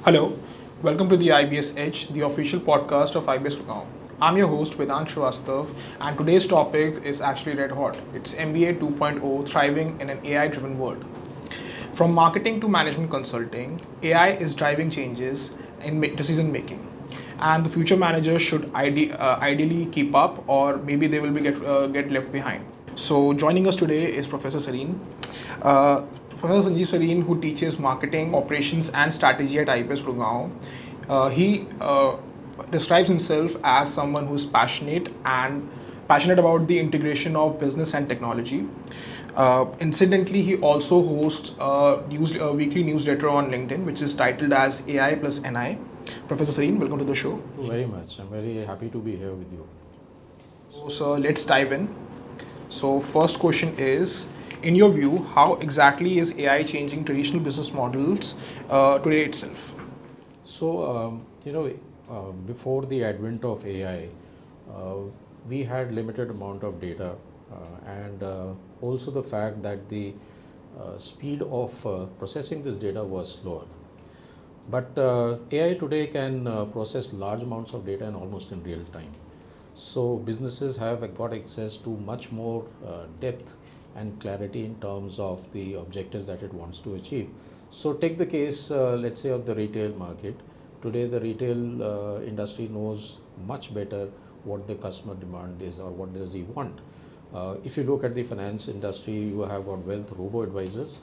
Hello, welcome to the IBS Edge, the official podcast of IBS Gurgaon. I'm your host Vedant Srivastav, and today's topic is actually red hot. It's MBA 2.0 thriving in an AI driven world. From marketing to management consulting, AI is driving changes in decision making. And the future managers should ideally keep up, or maybe they will get left behind. So, joining us today is Professor Sarin. Uh, Professor Sanji Sarin, who teaches marketing, operations, and strategy at IBS Gurgaon. He describes himself as someone who's passionate about the integration of business and technology. Incidentally, he also hosts a weekly newsletter on LinkedIn, which is titled as AI plus NI. Professor Sarin, welcome to the show. Thank you very much. I'm very happy to be here with you. So let's dive in. So first question is, in your view, how exactly is AI changing traditional business models today itself? Before the advent of AI, we had limited amount of data, and also the fact that the speed of processing this data was slower. But AI today can process large amounts of data in almost in real time. So businesses have got access to much more depth and clarity in terms of the objectives that it wants to achieve. So take the case, let's say, of the retail market. Today, the retail industry knows much better what the customer demand is or what does he want. If you look at the finance industry, you have got wealth robo-advisors,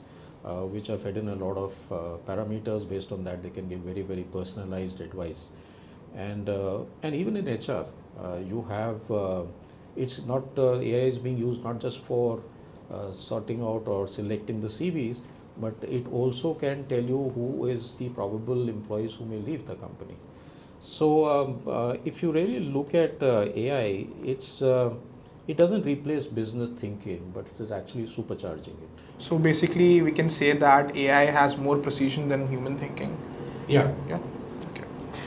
which are fed in a lot of parameters. Based on that, they can give very, very personalized advice. And even in HR, you have, it's not, AI is being used not just for sorting out or selecting the CVs, but it also can tell you who is the probable employees who may leave the company. So if you really look at AI, it doesn't replace business thinking, but it is actually supercharging it. So basically, we can say that AI has more precision than human thinking. Yeah. Yeah. Okay.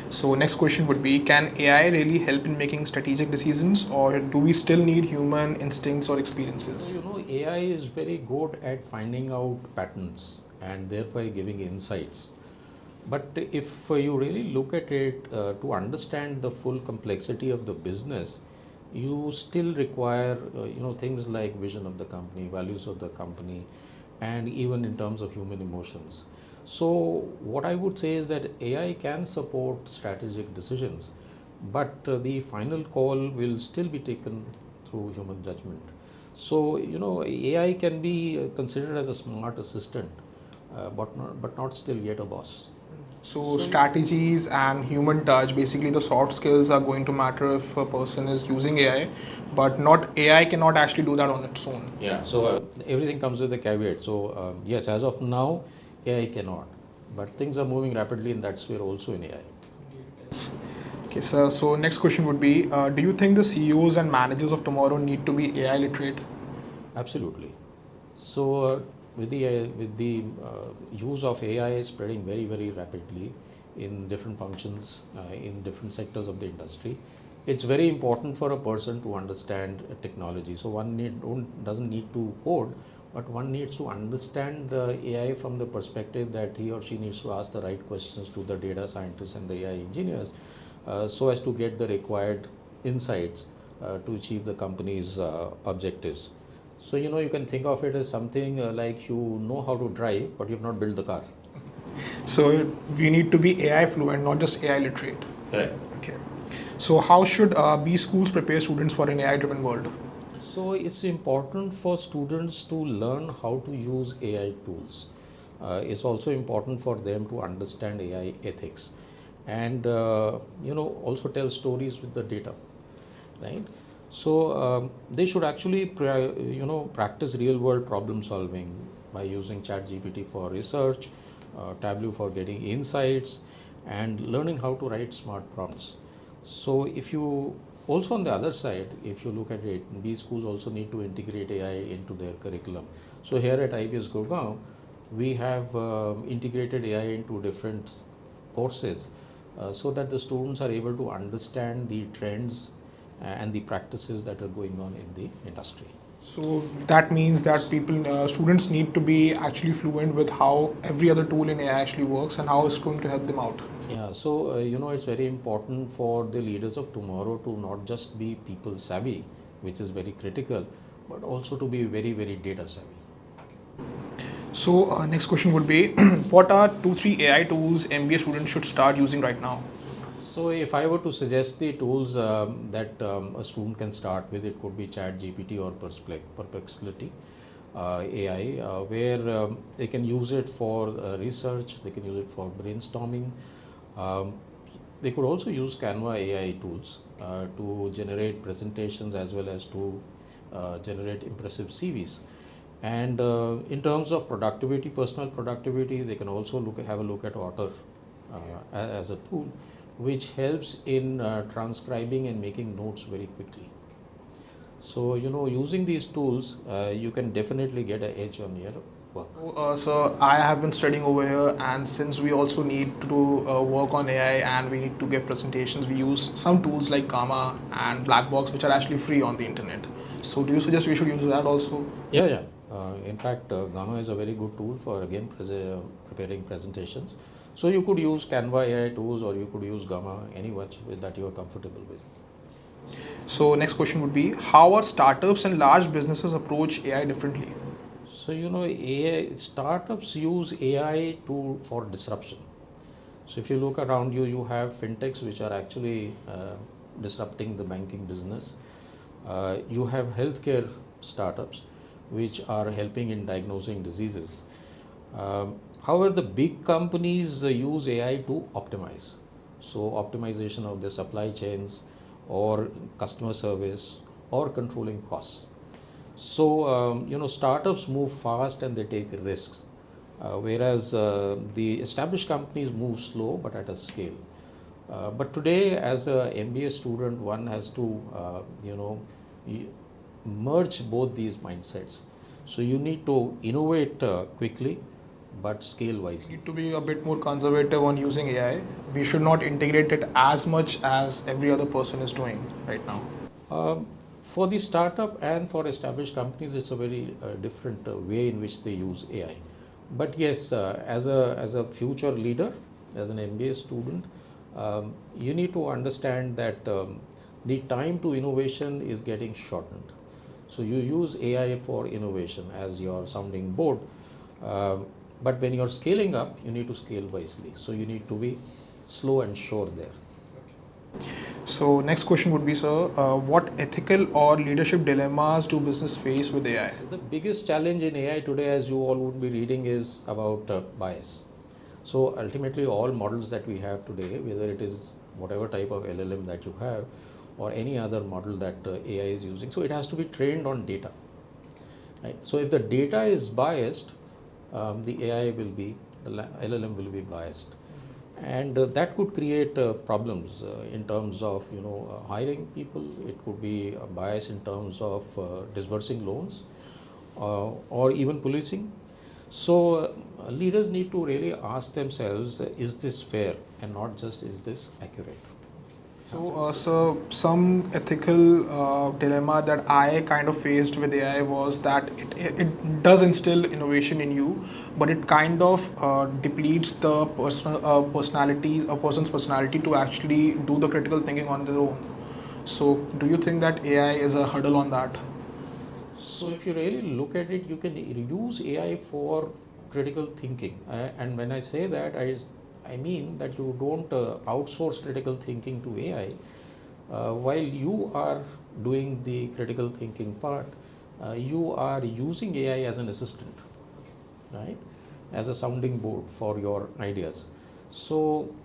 So next question would be, can AI really help in making strategic decisions, or do we still need human instincts or experiences? You know, AI is very good at finding out patterns and thereby giving insights. But if you really look at it, to understand the full complexity of the business, you still require things like vision of the company, values of the company, and even in terms of human emotions. So what I would say is that AI can support strategic decisions, but the final call will still be taken through human judgment. So AI can be considered as a smart assistant, but not still yet a boss. So strategies and human touch, basically the soft skills are going to matter if a person is using AI, but not AI cannot actually do that on its own. Yeah. So everything comes with a caveat. So yes, as of now, AI cannot, but things are moving rapidly in that sphere also in AI. Yes. Okay, sir. So next question would be, do you think the CEOs and managers of tomorrow need to be AI literate? Absolutely. So with the use of AI spreading very, very rapidly in different functions, in different sectors of the industry, it's very important for a person to understand technology. So doesn't need to code, but one needs to understand AI from the perspective that he or she needs to ask the right questions to the data scientists and the AI engineers, so as to get the required insights to achieve the company's objectives. So you can think of it as something like you know how to drive, but you've not built the car. So we need to be AI fluent, not just AI literate. Correct. Okay. So how should B schools prepare students for an AI-driven world? So it's important for students to learn how to use AI tools. It's also important for them to understand AI ethics, and also tell stories with the data, right? So they should actually practice real world problem solving by using ChatGPT for research, Tableau for getting insights, and learning how to write smart prompts. So if you also, on the other side, if you look at it, B schools also need to integrate AI into their curriculum. So here at IBS Gurgaon, we have integrated AI into different courses, so that the students are able to understand the trends and the practices that are going on in the industry. So that means that students need to be actually fluent with how every other tool in AI actually works and how it's going to help them out. Yeah, so it's very important for the leaders of tomorrow to not just be people savvy, which is very critical, but also to be very, very data savvy. So next question would be, what are 2-3 AI tools MBA students should start using right now? So, if I were to suggest the tools that a student can start with, it could be Chat GPT or Perplexity AI, where they can use it for research, they can use it for brainstorming. Um, they could also use Canva AI tools to generate presentations as well as to generate impressive CVs. And in terms of productivity, personal productivity, they can also have a look at Otter as a tool, which helps in transcribing and making notes very quickly. So, using these tools, you can definitely get an edge on your work. So I have been studying over here, and since we also need to work on AI and we need to give presentations, we use some tools like Gamma and Blackbox, which are actually free on the internet. So do you suggest we should use that also? Yeah, yeah. In fact, Gamma is a very good tool for again preparing presentations. So you could use Canva AI tools, or you could use Gamma, any which that you are comfortable with. So next question would be, how are startups and large businesses approach AI differently? So AI startups use AI for disruption. So if you look around you, you have fintechs which are actually disrupting the banking business. You have healthcare startups which are helping in diagnosing diseases. However, the big companies use AI to optimize. So optimization of the supply chains, or customer service, or controlling costs. So startups move fast and they take risks, whereas the established companies move slow but at a scale. But today, as a MBA student, one has to merge both these mindsets. So you need to innovate quickly, but scale We wisely. need to be a bit more conservative on using AI. We should not integrate it as much as every other person is doing right now. Um, for the startup and for established companies, it's a very different way in which they use AI. But yes, as a future leader, as an MBA student, you need to understand that the time to innovation is getting shortened. So you use AI for innovation as your sounding board. But when you're scaling up, you need to scale wisely. So you need to be slow and sure there. So next question would be, sir, what ethical or leadership dilemmas do business face with AI? So the biggest challenge in AI today, as you all would be reading, is about bias. So ultimately, all models that we have today, whether it is whatever type of LLM that you have, or any other model that AI is using, so it has to be trained on data. Right? So if the data is biased, the AI will be, the LLM will be biased, and that could create problems in terms of hiring people. It could be a bias in terms of disbursing loans, or even policing. So leaders need to really ask themselves, is this fair, and not just is this accurate. So some ethical dilemma that I kind of faced with AI was that it does instill innovation in you, but it kind of depletes the a person's personality to actually do the critical thinking on their own. So do you think that AI is a hurdle on that? So if you really look at it, you can use AI for critical thinking. And when I say that, I mean that you don't outsource critical thinking to AI. While you are doing the critical thinking part, you are using AI as an assistant, right? As a sounding board for your ideas. So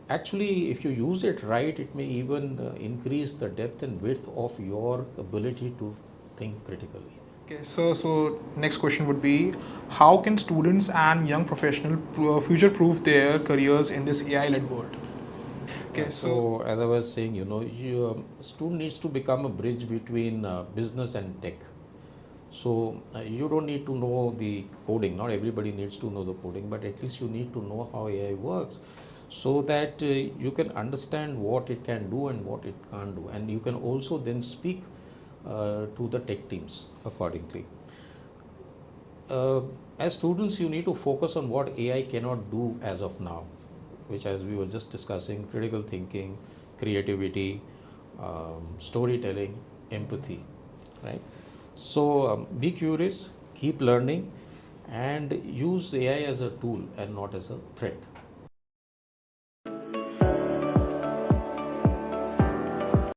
actually, if you use it right, it may even increase the depth and width of your ability to think critically. Okay, so next question would be, how can students and young professionals future-proof their careers in this AI-led world? Yeah, Okay, so so as I was saying, student needs to become a bridge between business and tech. So you don't need to know the coding. Not everybody needs to know the coding, but at least you need to know how AI works, so that you can understand what it can do and what it can't do, and you can also then speak to the tech teams accordingly. As students, you need to focus on what AI cannot do as of now, which, as we were just discussing, critical thinking, creativity, storytelling, empathy, right? So be curious, keep learning, and use AI as a tool and not as a threat.